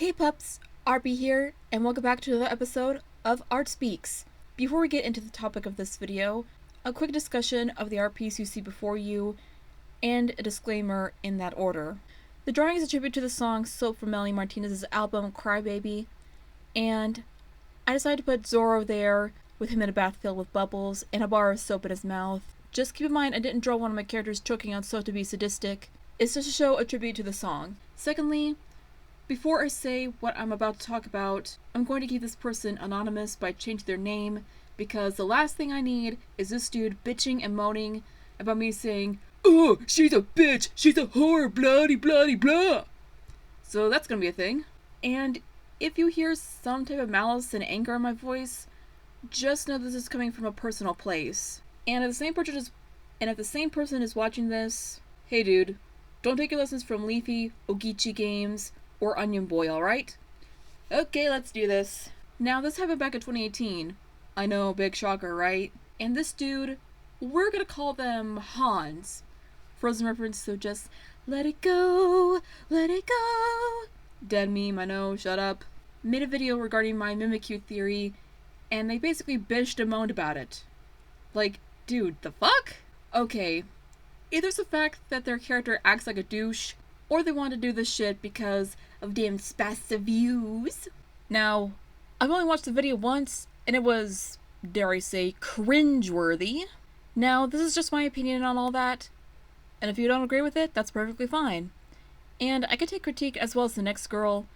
Hey pups, RB here, and welcome back to another episode of Art Speaks. Before we get into the topic of this video, a quick discussion of the art piece you see before you, and a disclaimer in that order. The drawing is a tribute to the song Soap from Melanie Martinez's album Crybaby, and I decided to put Zorro there with him in a bath filled with bubbles and a bar of soap in his mouth. Just keep in mind I didn't draw one of my characters choking on soap to be sadistic. It's just to show a tribute to the song. Secondly, before I say what I'm about to talk about, I'm going to keep this person anonymous by changing their name, because the last thing I need is this dude bitching and moaning about me saying, "Oh, she's a bitch, she's a whore, bloody, bloody, blah." So that's gonna be a thing. And if you hear some type of malice and anger in my voice, just know this is coming from a personal place. And if the same person is watching this, hey dude, don't take your lessons from Leafy, Ogechi Games, or Onion Boy, alright? Okay, let's do this. Now, this happened back in 2018. I know, big shocker, right? And this dude, we're gonna call them Hans. Frozen reference, so just let it go, let it go. Dead meme, I know, shut up. Made a video regarding my Mimikyu theory, and they basically bitched and moaned about it. Like, dude, the fuck? Okay, either it's the fact that their character acts like a douche, or they want to do this shit because of damn spastic views. Now, I've only watched the video once, and it was, dare I say, cringeworthy. Now, this is just my opinion on all that, and if you don't agree with it, that's perfectly fine. And I could take critique as well as the next girl,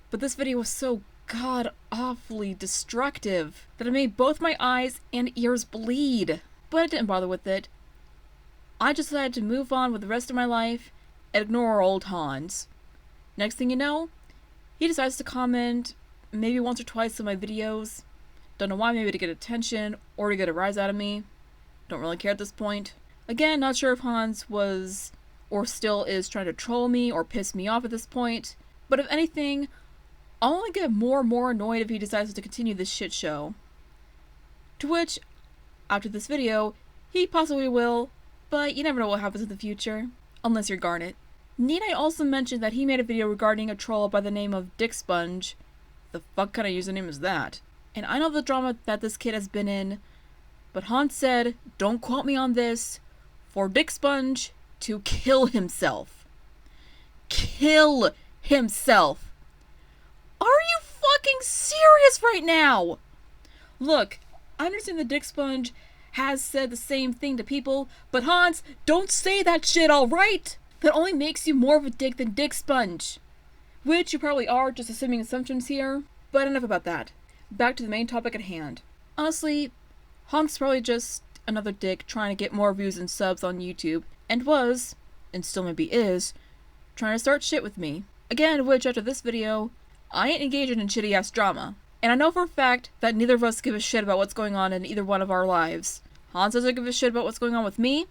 but this video was so god-awfully destructive that it made both my eyes and ears bleed. But I didn't bother with it. I just decided to move on with the rest of my life and ignore old Hans. Next thing you know, he decides to comment maybe once or twice on my videos. Don't know why, maybe to get attention or to get a rise out of me. Don't really care at this point. Again, not sure if Hans was or still is trying to troll me or piss me off at this point. But if anything, I'll only get more and more annoyed if he decides to continue this shit show. To which, after this video, he possibly will, but you never know what happens in the future. Unless you're Garnet. Need I also mention that he made a video regarding a troll by the name of Dick Sponge. The fuck kind of username is that? And I know the drama that this kid has been in, but Hans said, don't quote me on this, for Dick Sponge to kill himself. Kill himself! Are you fucking serious right now? Look, I understand that Dick Sponge has said the same thing to people, but Hans, don't say that shit, alright? That only makes you more of a dick than Dick Sponge. Which you probably are, just assuming assumptions here. But enough about that. Back to the main topic at hand. Honestly, Hans is probably just another dick trying to get more views and subs on YouTube, and was, and still maybe is, trying to start shit with me. Again, which after this video, I ain't engaging in shitty ass drama. And I know for a fact that neither of us give a shit about what's going on in either one of our lives. Hans doesn't give a shit about what's going on with me,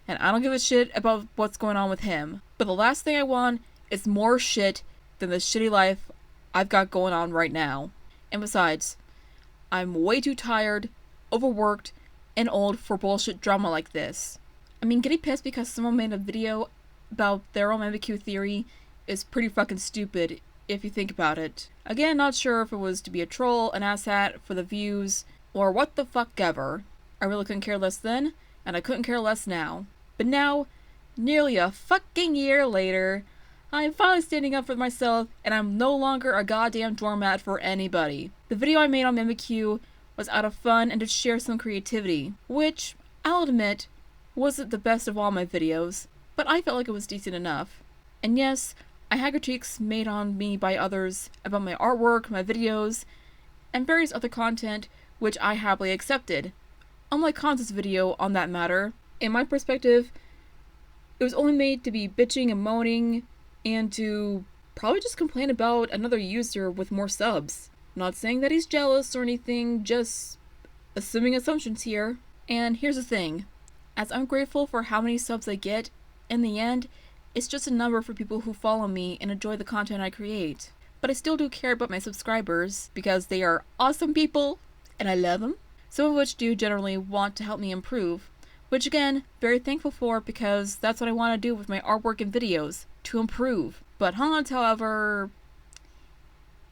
and I don't give a shit about what's going on with him. But the last thing I want is more shit than the shitty life I've got going on right now. And besides, I'm way too tired, overworked, and old for bullshit drama like this. I mean, getting pissed because someone made a video about their own Mimikyu theory is pretty fucking stupid if you think about it. Again, not sure if it was to be a troll, an asshat, for the views, or what the fuck ever. I really couldn't care less then, and I couldn't care less now. But now, nearly a fucking year later, I'm finally standing up for myself, and I'm no longer a goddamn doormat for anybody. The video I made on Mimikyu was out of fun and to share some creativity, which, I'll admit, wasn't the best of all my videos, but I felt like it was decent enough. And yes, I had critiques made on me by others about my artwork, my videos, and various other content, which I happily accepted. Unlike Hans' video on that matter, in my perspective, it was only made to be bitching and moaning, and to probably just complain about another user with more subs. Not saying that he's jealous or anything, just assuming assumptions here. And here's the thing, as I'm grateful for how many subs I get, in the end, it's just a number for people who follow me and enjoy the content I create. But I still do care about my subscribers, because they are awesome people, and I love them. Some of which do generally want to help me improve, which again, very thankful for, because that's what I want to do with my artwork and videos, to improve. But Hans, however,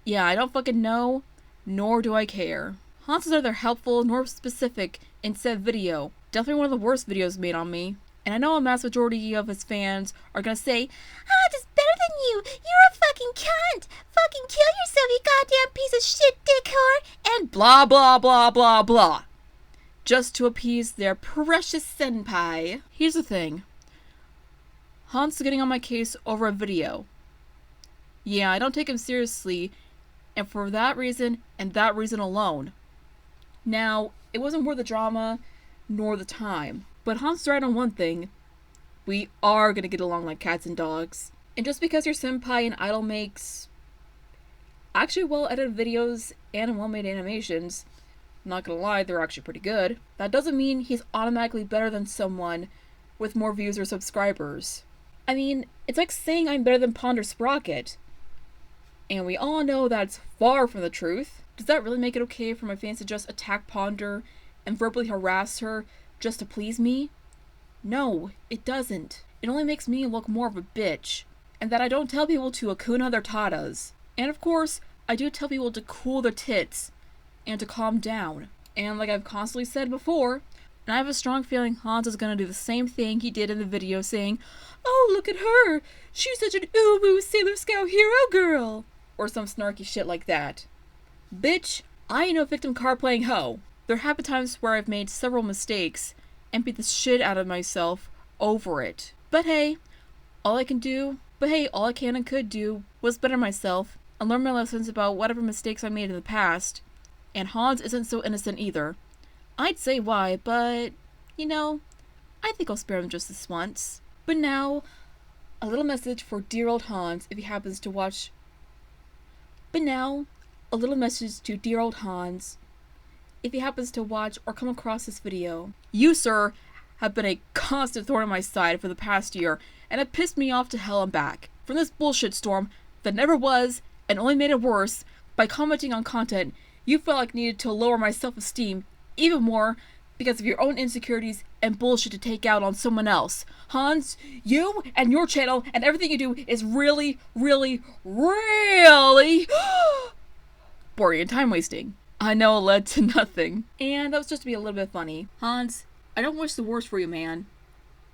Yeah, I don't fucking know, nor do I care. Hans is neither helpful nor specific in said video. Definitely one of the worst videos made on me. And I know a mass majority of his fans are gonna say, Hans is better than you! You're a fucking cunt! Fucking kill yourself, you goddamn piece of shit dick whore! And blah blah blah blah blah. Just to appease their precious senpai. Here's the thing. Hans is getting on my case over a video. Yeah, I don't take him seriously, and for that reason, and that reason alone. Now, it wasn't worth the drama, nor the time. But Hans is right on one thing. We are gonna get along like cats and dogs. And just because your senpai and idol makes actually well-edited videos and well-made animations, I'm not gonna lie, they're actually pretty good, that doesn't mean he's automatically better than someone with more views or subscribers. I mean, it's like saying I'm better than Ponder Sprocket. And we all know that's far from the truth. Does that really make it okay for my fans to just attack Ponder and verbally harass her just to please me? No, it doesn't. It only makes me look more of a bitch. And that I don't tell people to akuna their tatas. And of course, I do tell people to cool their tits and to calm down. And like I've constantly said before, and I have a strong feeling Hans is gonna do the same thing he did in the video saying, "Oh, look at her! She's such an uwu Sailor Scout hero girl!" Or some snarky shit like that. Bitch, I ain't no victim card playing hoe. There have been times where I've made several mistakes and beat the shit out of myself over it. But hey, all I can and could do was better myself and learn my lessons about whatever mistakes I made in the past. And Hans isn't so innocent either. I'd say why, but, you know, I think I'll spare him just this once. But now, a little message for dear old Hans if he happens to watch. But now, a little message to dear old Hans if he happens to watch or come across this video. You, sir, have been a constant thorn in my side for the past year, and have pissed me off to hell and back. From this bullshit storm that never was, and only made it worse, by commenting on content you felt like needed to lower my self-esteem even more because of your own insecurities and bullshit to take out on someone else. Hans, you and your channel and everything you do is really, really, really boring and time wasting. I know it led to nothing. And that was just to be a little bit funny. Hans, I don't wish the worst for you, man.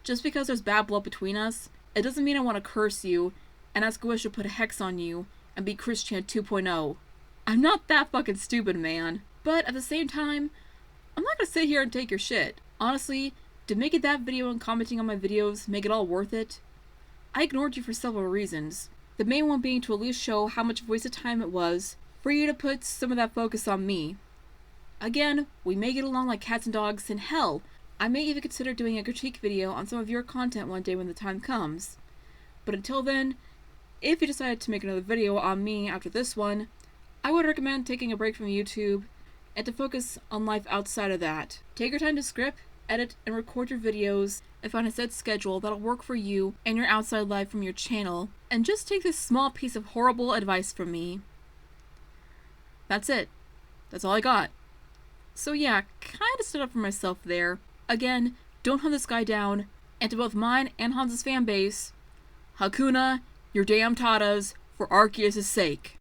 Just because there's bad blood between us, it doesn't mean I want to curse you and ask Wish to put a hex on you and be Christian 2.0. I'm not that fucking stupid, man. But at the same time, I'm not gonna sit here and take your shit. Honestly, did making that video and commenting on my videos make it all worth it? I ignored you for several reasons. The main one being to at least show how much of a waste of time it was for you to put some of that focus on me. Again, we may get along like cats and dogs, and hell, I may even consider doing a critique video on some of your content one day when the time comes. But until then, if you decide to make another video on me after this one, I would recommend taking a break from YouTube and to focus on life outside of that. Take your time to script, edit, and record your videos and find a set schedule that'll work for you and your outside life from your channel. And just take this small piece of horrible advice from me. That's it. That's all I got. So yeah, kinda stood up for myself there. Again, don't hunt this guy down, and to both mine and Hans's fan base, Hakuna your damn tatas for Arceus' sake.